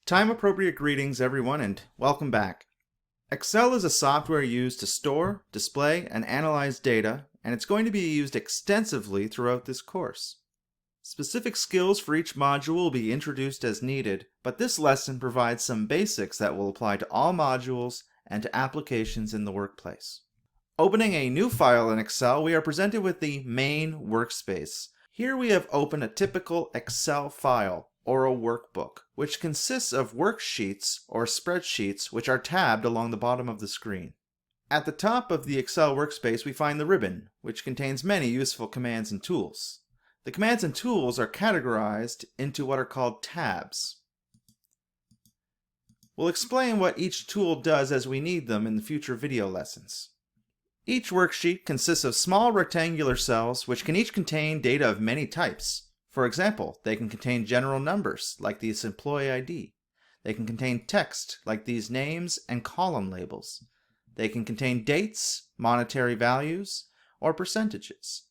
Time-appropriate greetings, everyone, and welcome back. Excel is a software used to store, display, and analyze data, and it's going to be used extensively throughout this course. Specific skills for each module will be introduced as needed, but this lesson provides some basics that will apply to all modules and to applications in the workplace. Opening a new file in Excel, we are presented with the main workspace. Here we have opened a typical Excel file, or a workbook, which consists of worksheets or spreadsheets which are tabbed along the bottom of the screen. At the top of the Excel workspace we find the ribbon, which contains many useful commands and tools. The commands and tools are categorized into what are called tabs. We'll explain what each tool does as we need them in the future video lessons. Each worksheet consists of small rectangular cells which can each contain data of many types. For example, they can contain general numbers, like this employee ID. They can contain text, like these names and column labels. They can contain dates, monetary values, or percentages.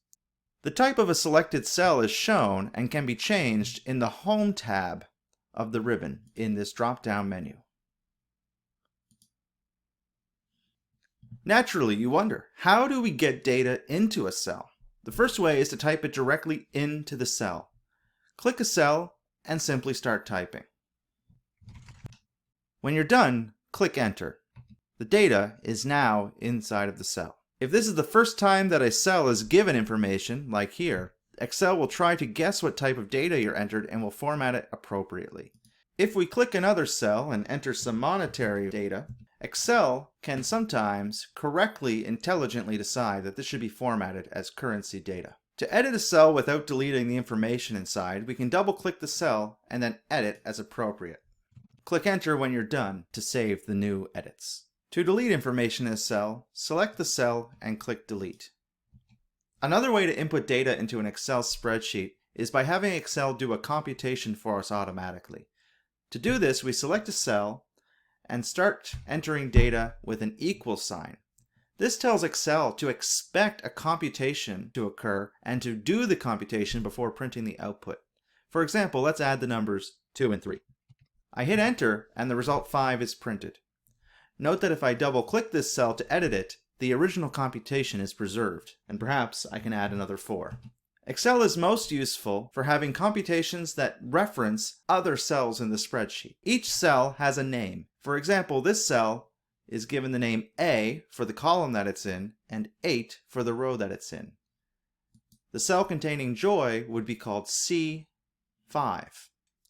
The type of a selected cell is shown and can be changed in the Home tab of the ribbon in this drop-down menu. Naturally, you wonder, how do we get data into a cell? The first way is to type it directly into the cell. Click a cell and simply start typing. When you're done, click Enter. The data is now inside of the cell. If this is the first time that a cell is given information, like here, Excel will try to guess what type of data you're entered and will format it appropriately. If we click another cell and enter some monetary data, Excel can sometimes correctly, intelligently decide that this should be formatted as currency data. To edit a cell without deleting the information inside, we can double-click the cell and then edit as appropriate. Click Enter when you're done to save the new edits. To delete information in a cell, select the cell and click Delete. Another way to input data into an Excel spreadsheet is by having Excel do a computation for us automatically. To do this, we select a cell and start entering data with an equal sign. This tells Excel to expect a computation to occur and to do the computation before printing the output. For example, let's add the numbers 2 and 3. I hit Enter and the result 5 is printed. Note that if I double-click this cell to edit it, the original computation is preserved, and perhaps I can add another 4. Excel is most useful for having computations that reference other cells in the spreadsheet. Each cell has a name. For example, this cell is given the name A for the column that it's in and 8 for the row that it's in. The cell containing joy would be called C5.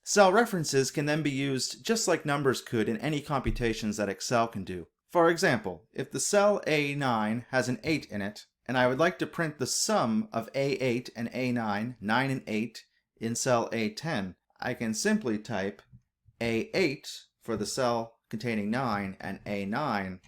Cell references can then be used just like numbers could in any computations that Excel can do. For example, if the cell A9 has an 8 in it, and I would like to print the sum of A8 and A9, 9 and 8, in cell A10, I can simply type A8 for the cell containing 9 and A9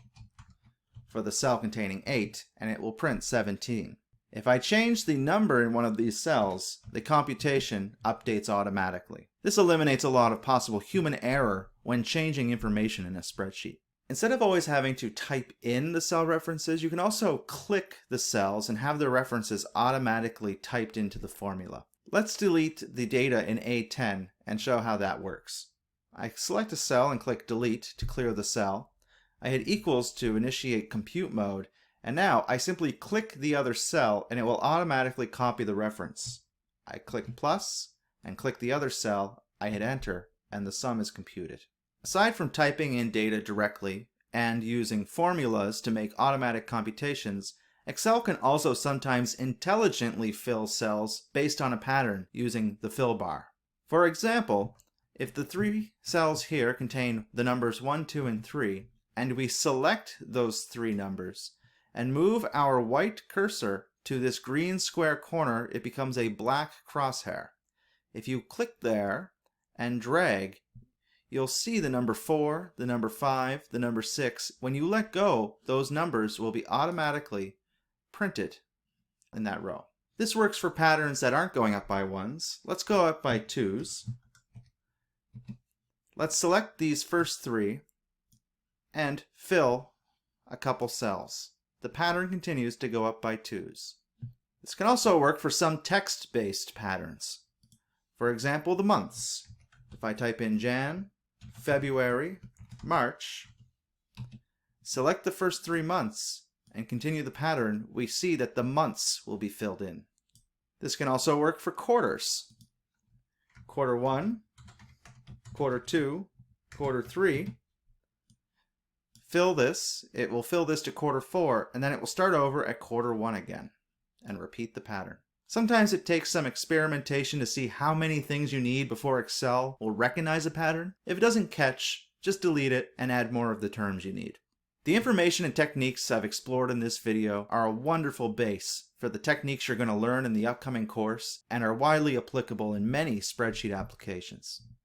for the cell containing 8, and it will print 17. If I change the number in one of these cells, the computation updates automatically. This eliminates a lot of possible human error when changing information in a spreadsheet. Instead of always having to type in the cell references, you can also click the cells and have the references automatically typed into the formula. Let's delete the data in A10 and show how that works. I select a cell and click Delete to clear the cell. I hit equals to initiate compute mode, and now I simply click the other cell and it will automatically copy the reference. I click plus and click the other cell, I hit Enter, and the sum is computed. Aside from typing in data directly and using formulas to make automatic computations, Excel can also sometimes intelligently fill cells based on a pattern using the fill bar. For example, if the 3 cells here contain the numbers 1, 2, and 3, and we select those 3 numbers and move our white cursor to this green square corner, it becomes a black crosshair. If you click there and drag, you'll see the number 4, the number 5, the number 6. When you let go, those numbers will be automatically printed in that row. This works for patterns that aren't going up by 1s. Let's go up by 2s. Let's select these first 3 and fill a couple cells. The pattern continues to go up by 2s. This can also work for some text-based patterns. For example, the months. If I type in Jan, February, March, select the first 3 months, and continue the pattern, we see that the months will be filled in. This can also work for quarters. Quarter 1, quarter 2, quarter 3. Fill this. It will fill this to quarter 4, and then it will start over at quarter 1 again, and repeat the pattern. Sometimes it takes some experimentation to see how many things you need before Excel will recognize a pattern. If it doesn't catch, just delete it and add more of the terms you need. The information and techniques I've explored in this video are a wonderful base for the techniques you're going to learn in the upcoming course and are widely applicable in many spreadsheet applications.